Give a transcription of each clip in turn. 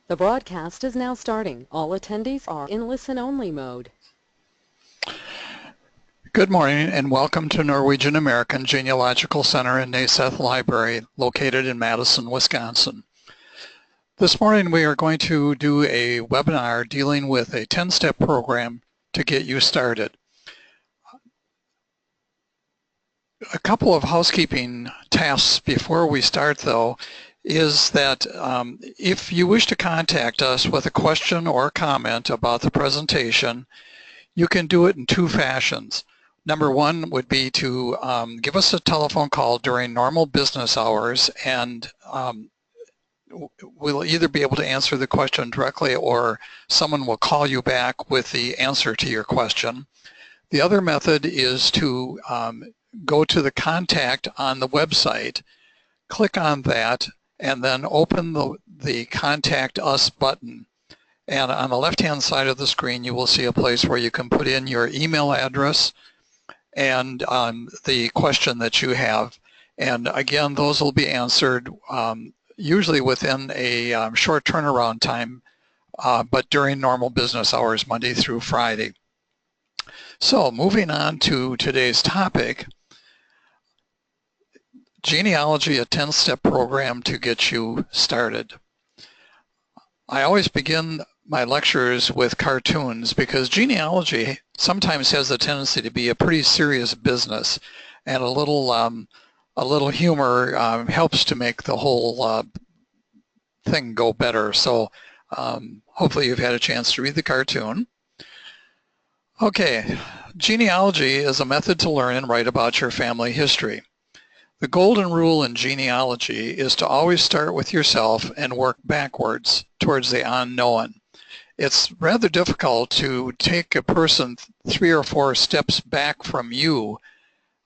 The broadcast is now starting. All attendees are in listen-only mode. Good morning and welcome to Norwegian American Genealogical Center in Naiseth Library, located in Madison, Wisconsin. This morning we are going to do a webinar dealing with a 10-step program to get you started. A couple of housekeeping tasks before we start, though, is that if you wish to contact us with a question or a comment about the presentation, you can do it in two fashions. Number one would be to give us a telephone call during normal business hours, and we'll either be able to answer the question directly or someone will call you back with the answer to your question. The other method is to go to the contact on the website, click on that, and then open the Contact Us button. And on the left-hand side of the screen, you will see a place where you can put in your email address and the question that you have. And again, those will be answered usually within a short turnaround time, but during normal business hours, Monday through Friday. So moving on to today's topic, genealogy, a 10-step program to get you started. I always begin my lectures with cartoons because genealogy sometimes has a tendency to be a pretty serious business, and a little humor helps to make the whole thing go better. So hopefully you've had a chance to read the cartoon. Okay, genealogy is a method to learn and write about your family history. The golden rule in genealogy is to always start with yourself and work backwards towards the unknown. It's rather difficult to take a person 3 or 4 steps back from you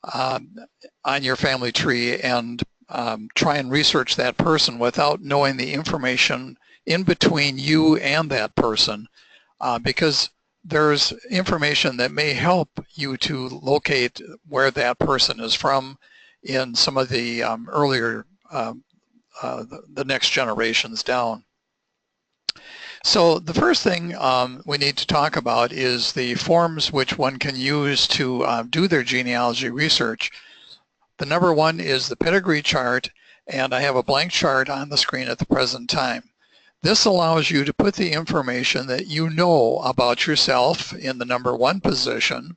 on your family tree and try and research that person without knowing the information in between you and that person, because there's information that may help you to locate where that person is from in some of the earlier, the next generations down. So the first thing we need to talk about is the forms which one can use to do their genealogy research. The number one is the pedigree chart, and I have a blank chart on the screen at the present time. This allows you to put the information that you know about yourself in the number 1 position.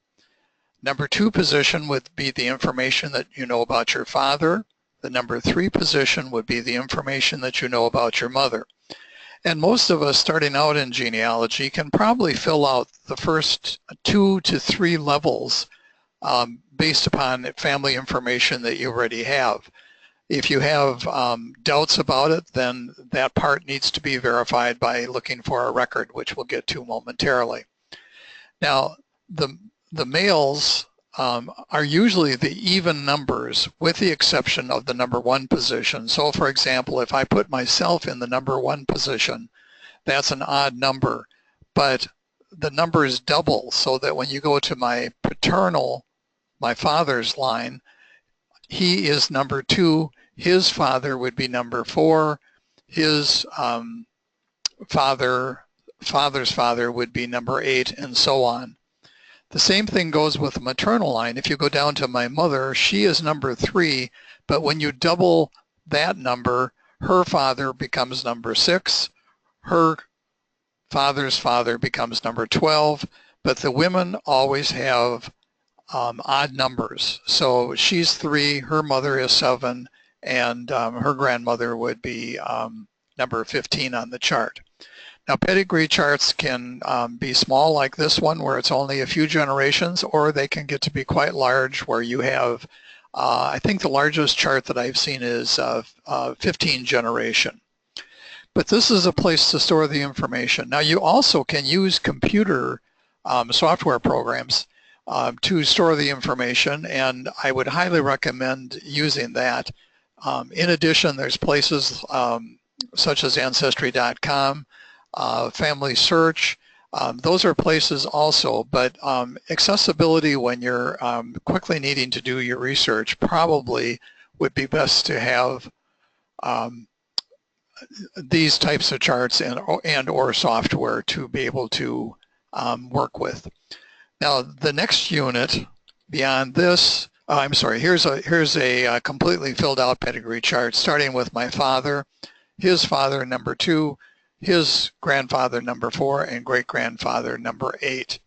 Number 2 position would be the information that you know about your father. The number 3 position would be the information that you know about your mother. And most of us starting out in genealogy can probably fill out the first 2 to 3 levels based upon family information that you already have. If you have doubts about it, then that part needs to be verified by looking for a record, which we'll get to momentarily. Now, the males are usually the even numbers, with the exception of the number 1 position. So for example, if I put myself in the number 1 position, that's an odd number, but the numbers double, so that when you go to my paternal, my father's line, he is number 2, his father would be number 4, his father's father would be number 8, and so on. The same thing goes with the maternal line. If you go down to my mother, she is number 3, but when you double that number, her father becomes number 6, her father's father becomes number 12, but the women always have odd numbers. So she's 3, her mother is 7, and her grandmother would be number 15 on the chart. Now, pedigree charts can be small like this one, where it's only a few generations, or they can get to be quite large, where you have, I think the largest chart that I've seen is 15 generation. But this is a place to store the information. Now, you also can use computer software programs to store the information, and I would highly recommend using that. In addition, there's places such as Ancestry.com, Family Search. Those are places also, but accessibility when you're quickly needing to do your research probably would be best to have these types of charts and or software to be able to work with. Now, the next unit beyond this, I'm sorry, here's a completely filled out pedigree chart, starting with my father, his father, number 2, his grandfather, number 4, and great-grandfather, number 8.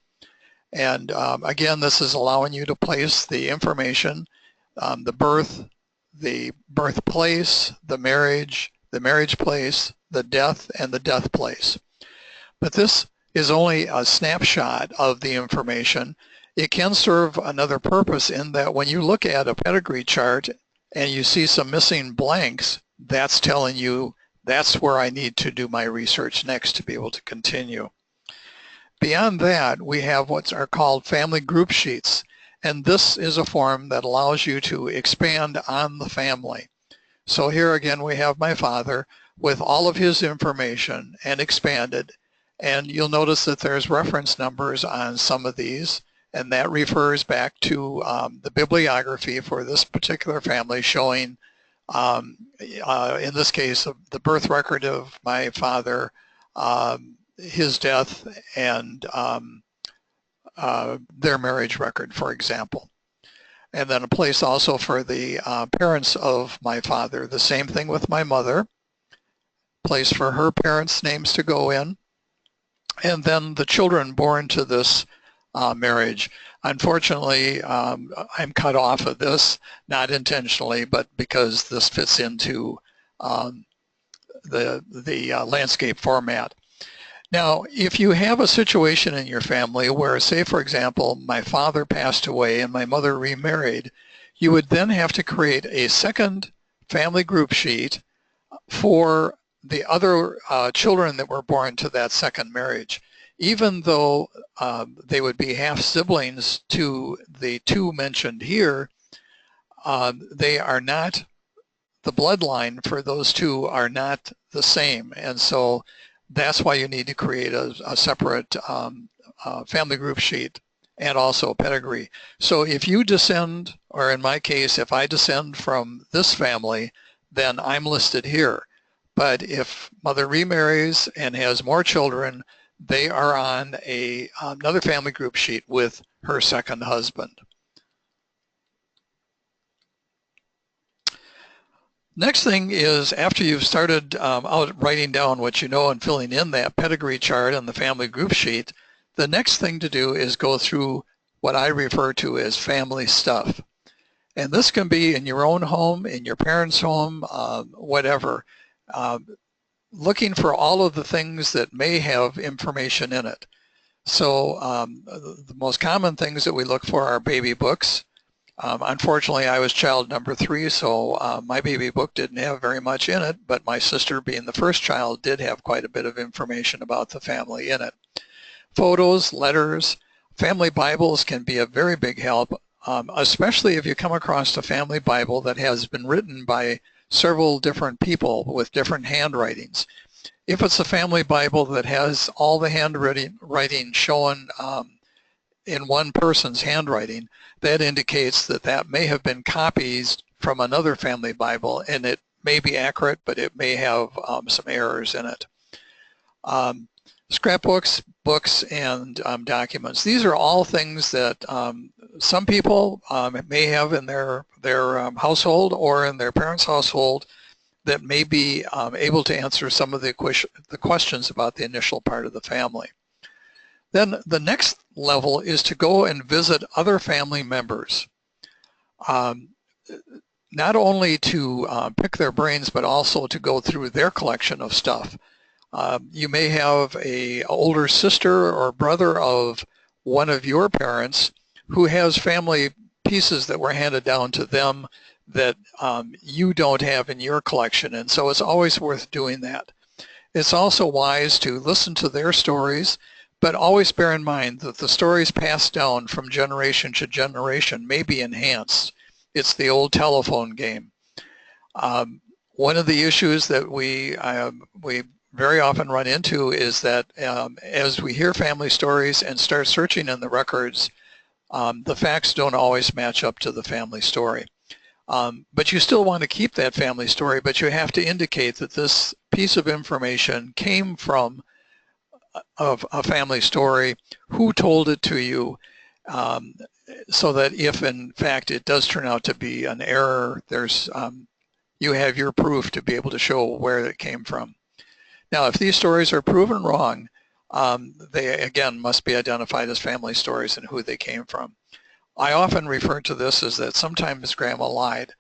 And again, this is allowing you to place the information, the birthplace, the marriage place, the death, and the death place. But this is only a snapshot of the information. It can serve another purpose in that when you look at a pedigree chart and you see some missing blanks, that's telling you that's where I need to do my research next to be able to continue. Beyond that, we have what are called family group sheets, and this is a form that allows you to expand on the family. So here again we have my father with all of his information and expanded, and you'll notice that there's reference numbers on some of these, and that refers back to the bibliography for this particular family, showing in this case the birth record of my father, his death, and their marriage record, for example. And then a place also for the parents of my father. The same thing with my mother. Place for her parents' names to go in. And then the children born to this marriage. Unfortunately, I'm cut off of this, not intentionally, but because this fits into the landscape format. Now, if you have a situation in your family where, say, for example, my father passed away and my mother remarried, you would then have to create a second family group sheet for the other children that were born to that second marriage. Even though they would be half siblings to the 2 mentioned here, they are not, the bloodline for those 2 are not the same. And so that's why you need to create a separate family group sheet and also pedigree. So if you descend, or in my case, if I descend from this family, then I'm listed here. But if mother remarries and has more children, they are on another family group sheet with her second husband. Next thing is, after you've started out writing down what you know and filling in that pedigree chart and the family group sheet, the next thing to do is go through what I refer to as family stuff. And this can be in your own home, in your parents' home, whatever. Looking for all of the things that may have information in it. So the most common things that we look for are baby books. Unfortunately, I was child number 3, so my baby book didn't have very much in it, but my sister, being the first child, did have quite a bit of information about the family in it. Photos, letters, family Bibles can be a very big help, especially if you come across a family Bible that has been written by several different people with different handwritings. If it's a family Bible that has all the handwriting shown in one person's handwriting, that indicates that that may have been copies from another family Bible, and it may be accurate, but it may have some errors in it. Scrapbooks, books, and documents. These are all things that some people may have in their household or in their parents' household that may be able to answer some of the questions about the initial part of the family. Then the next level is to go and visit other family members, not only to pick their brains, but also to go through their collection of stuff. You may have an older sister or brother of one of your parents who has family pieces that were handed down to them that you don't have in your collection, and so it's always worth doing that. It's also wise to listen to their stories, but always bear in mind that the stories passed down from generation to generation may be enhanced. It's the old telephone game. One of the issues that we very often run into is that as we hear family stories and start searching in the records, the facts don't always match up to the family story. But you still want to keep that family story, but you have to indicate that this piece of information came from a family story, who told it to you, so that if in fact it does turn out to be an error, there's you have your proof to be able to show where it came from. Now, if these stories are proven wrong, they again must be identified as family stories and who they came from. I often refer to this as that sometimes Grandma lied,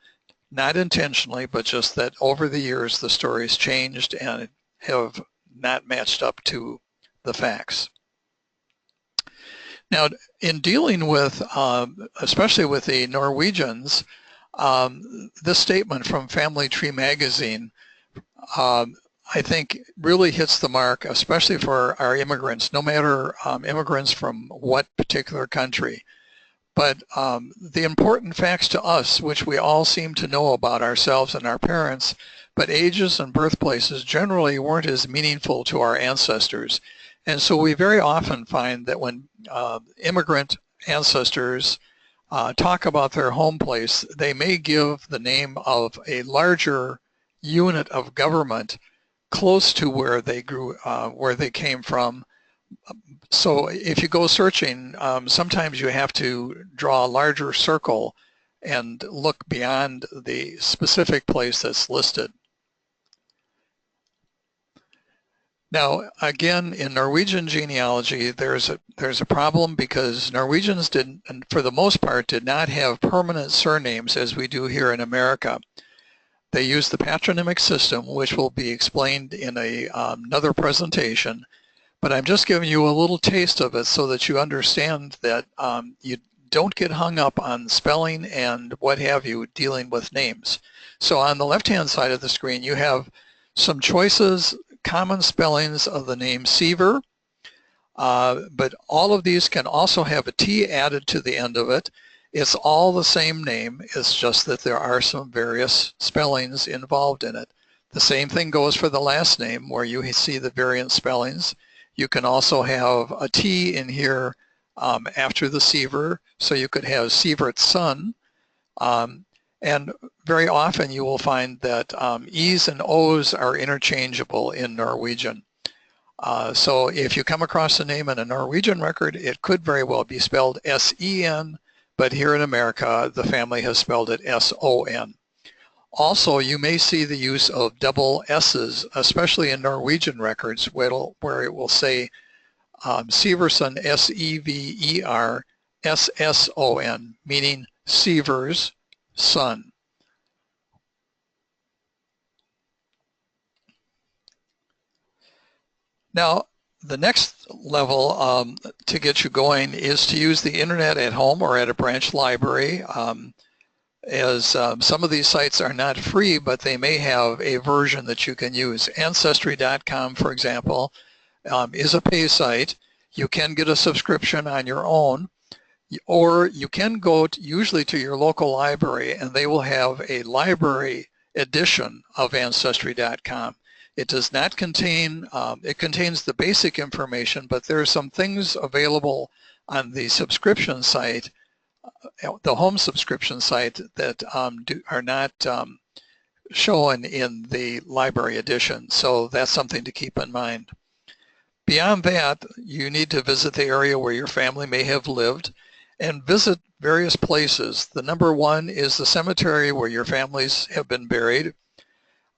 not intentionally, but just that over the years the stories changed and have not matched up to the facts. Now, in dealing with, especially with the Norwegians, this statement from Family Tree magazine, I think really hits the mark, especially for our immigrants, no matter immigrants from what particular country. But the important facts to us, which we all seem to know about ourselves and our parents, but ages and birthplaces generally weren't as meaningful to our ancestors. And so we very often find that when immigrant ancestors talk about their home place, they may give the name of a larger unit of government close to where they grew, where they came from. So if you go searching, sometimes you have to draw a larger circle and look beyond the specific place that's listed. Now, again, in Norwegian genealogy, there's a problem because Norwegians didn't, and for the most part, did not have permanent surnames as we do here in America. They used the patronymic system, which will be explained in another presentation. But I'm just giving you a little taste of it so that you understand that you don't get hung up on spelling and what have you dealing with names. So on the left-hand side of the screen, you have some choices, common spellings of the name Seaver, but all of these can also have a T added to the end of it. It's all the same name, it's just that there are some various spellings involved in it. The same thing goes for the last name, where you see the variant spellings. You can also have a T in here after the Seaver, so you could have Sievert's son. And very often you will find that E's and O's are interchangeable in Norwegian. So if you come across a name in a Norwegian record, it could very well be spelled S-E-N, but here in America, the family has spelled it S-O-N. Also, you may see the use of double S's, especially in Norwegian records, where it will say Severson, S-E-V-E-R, S-S-O-N, meaning Sever's son. Now, the next level to get you going is to use the internet at home or at a branch library. Some of these sites are not free, but they may have a version that you can use. Ancestry.com, for example, is a pay site. You can get a subscription on your own, or you can go usually to your local library and they will have a library edition of Ancestry.com. It does not contain, it contains the basic information, but there are some things available on the subscription site, the home subscription site, that are not shown in the library edition. So that's something to keep in mind. Beyond that, you need to visit the area where your family may have lived and visit various places. The number one is the cemetery where your families have been buried.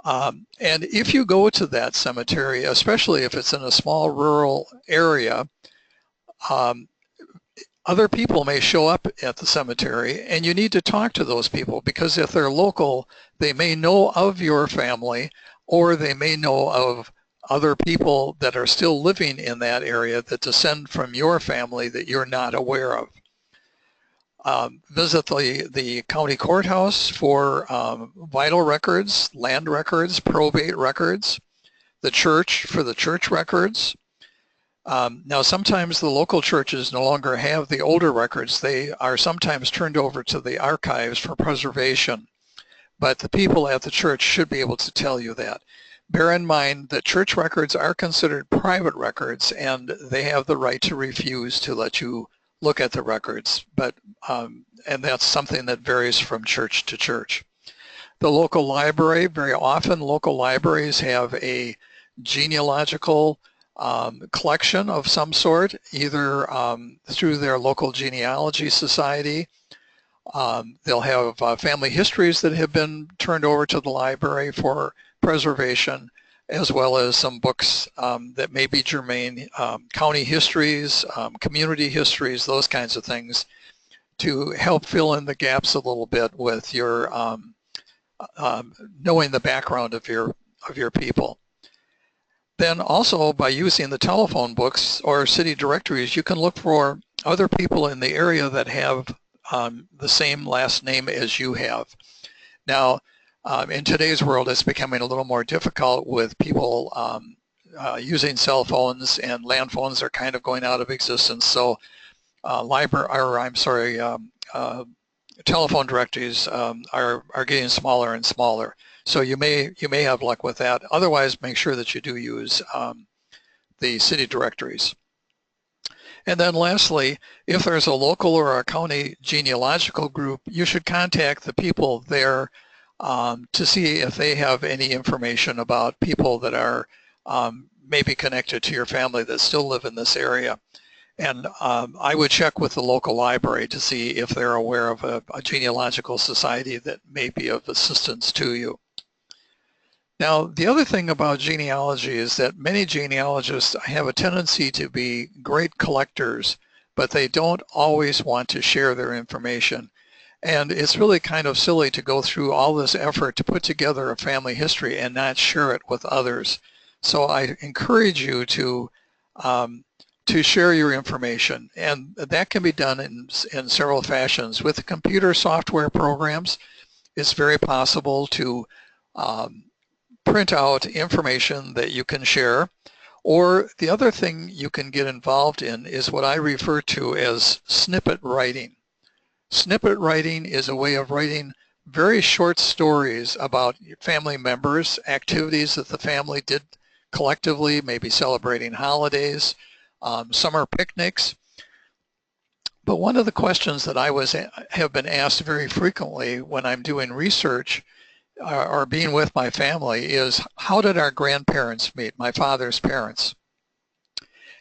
And if you go to that cemetery, especially if it's in a small rural area, other people may show up at the cemetery and you need to talk to those people, because if they're local, they may know of your family or they may know of other people that are still living in that area that descend from your family that you're not aware of. Visit the county courthouse for vital records, land records, probate records, the church for the church records. Now, sometimes the local churches no longer have the older records. They are sometimes turned over to the archives for preservation, but the people at the church should be able to tell you that. Bear in mind that church records are considered private records and they have the right to refuse to let you look at the records, but and that's something that varies from church to church. The local library, very often local libraries have a genealogical collection of some sort, either through their local genealogy society. They'll have family histories that have been turned over to the library for preservation, as well as some books that may be germane, county histories, community histories, those kinds of things, to help fill in the gaps a little bit with your knowing the background of your people. Then also, by using the telephone books or city directories, you can look for other people in the area that have the same last name as you have. Now, in today's world, it's becoming a little more difficult with people using cell phones, and land phones are kind of going out of existence. So, telephone directories are getting smaller and smaller. So you may have luck with that. Otherwise, make sure that you do use the city directories. And then lastly, if there's a local or a county genealogical group, you should contact the people there to see if they have any information about people that are maybe connected to your family that still live in this area. And I would check with the local library to see if they're aware of a genealogical society that may be of assistance to you. Now, the other thing about genealogy is that many genealogists have a tendency to be great collectors, but they don't always want to share their information. And it's really kind of silly to go through all this effort to put together a family history and not share it with others. So I encourage you to share your information, and that can be done in several fashions. With the computer software programs, it's very possible to print out information that you can share. Or the other thing you can get involved in is what I refer to as snippet writing. Snippet writing is a way of writing very short stories about family members, activities that the family did collectively, maybe celebrating holidays, summer picnics. But one of the questions that I have been asked very frequently when I'm doing research or being with my family is, how did our grandparents meet, my father's parents?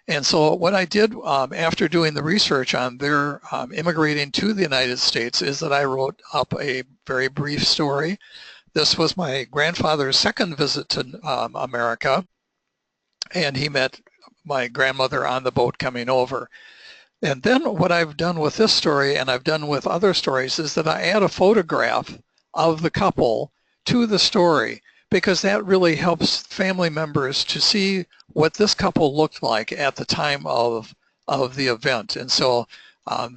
And so what I did after doing the research on their immigrating to the United States is that I wrote up a very brief story. This was my grandfather's second visit to America, and he met my grandmother on the boat coming over. And then what I've done with this story, and I've done with other stories, is that I add a photograph of the couple to the story, because that really helps family members to see what this couple looked like at the time of the event. And so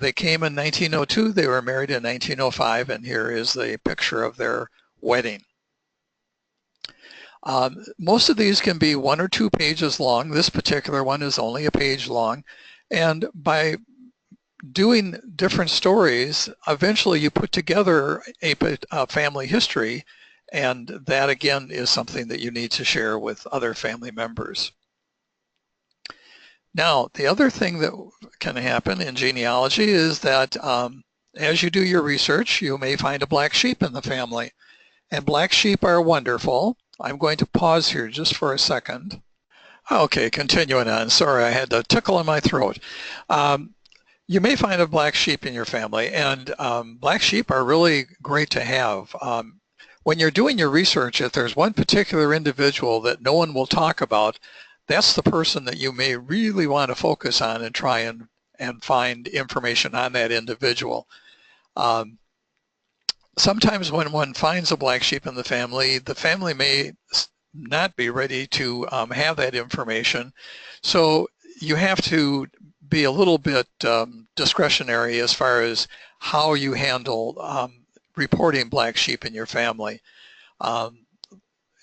they came in 1902, they were married in 1905, and here is the picture of their wedding. Most of these can be 1 or 2 pages long. This particular one is only a page long. And by doing different stories, eventually you put together a family history, and that again is something that you need to share with other family members. Now, the other thing that can happen in genealogy is that as you do your research, you may find a black sheep in the family. And black sheep are wonderful. I'm going to pause here just for a second. Okay, continuing on. Sorry, I had a tickle in my throat. You may find a black sheep in your family, and black sheep are really great to have. When you're doing your research, if there's one particular individual that no one will talk about, that's the person that you may really want to focus on and try and find information on that individual. Sometimes when one finds a black sheep in the family may not be ready to have that information. So you have to be a little bit discretionary as far as how you handle reporting black sheep in your family.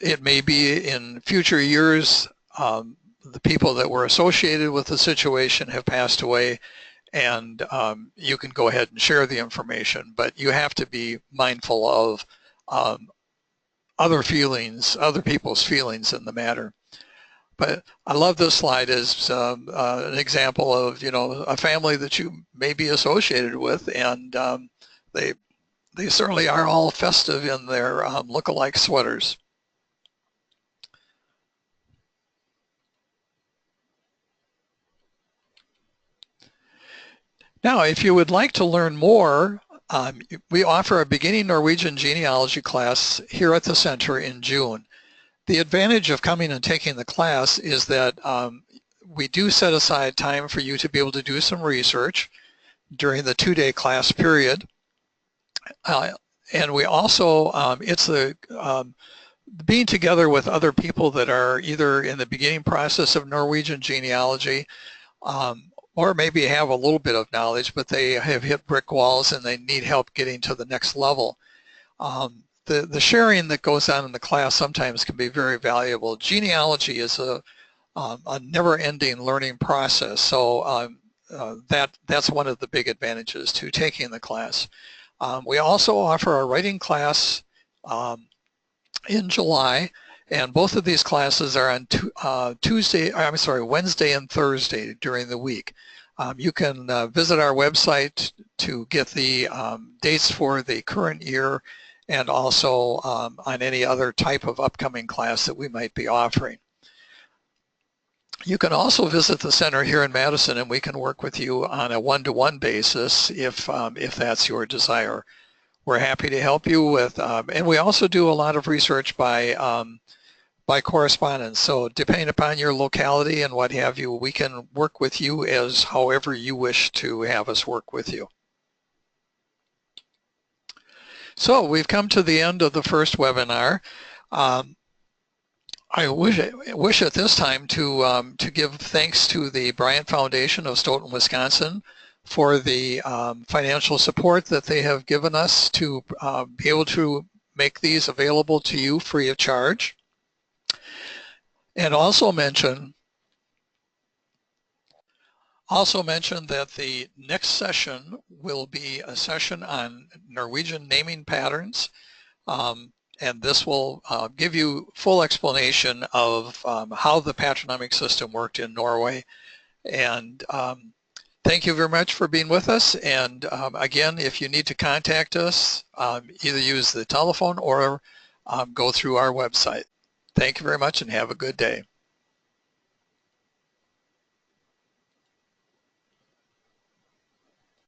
It may be in future years the people that were associated with the situation have passed away, and you can go ahead and share the information, but you have to be mindful of other people's feelings in the matter. But I love this slide as an example of, a family that you may be associated with, and They certainly are all festive in their look-alike sweaters. Now, if you would like to learn more, we offer a beginning Norwegian genealogy class here at the center in June. The advantage of coming and taking the class is that we do set aside time for you to be able to do some research during the 2-day class period. And we also, it's being together with other people that are either in the beginning process of Norwegian genealogy, or maybe have a little bit of knowledge, but they have hit brick walls and they need help getting to the next level. The sharing that goes on in the class sometimes can be very valuable. Genealogy is a never-ending learning process, so that's one of the big advantages to taking the class. We also offer a writing class in July, and both of these classes are on Wednesday and Thursday during the week. You can visit our website to get the dates for the current year and also on any other type of upcoming class that we might be offering. You can also visit the center here in Madison, and we can work with you on a one-to-one basis if that's your desire. We're happy to help you with, and we also do a lot of research by correspondence. So depending upon your locality and what have you, we can work with you as however you wish to have us work with you. So we've come to the end of the first webinar. I wish at this time to give thanks to the Bryant Foundation of Stoughton, Wisconsin for the financial support that they have given us to be able to make these available to you free of charge. And also mention that the next session will be a session on Norwegian naming patterns, and this will give you full explanation of how the patronymic system worked in Norway. And thank you very much for being with us. And again, if you need to contact us, either use the telephone or go through our website. Thank you very much and have a good day.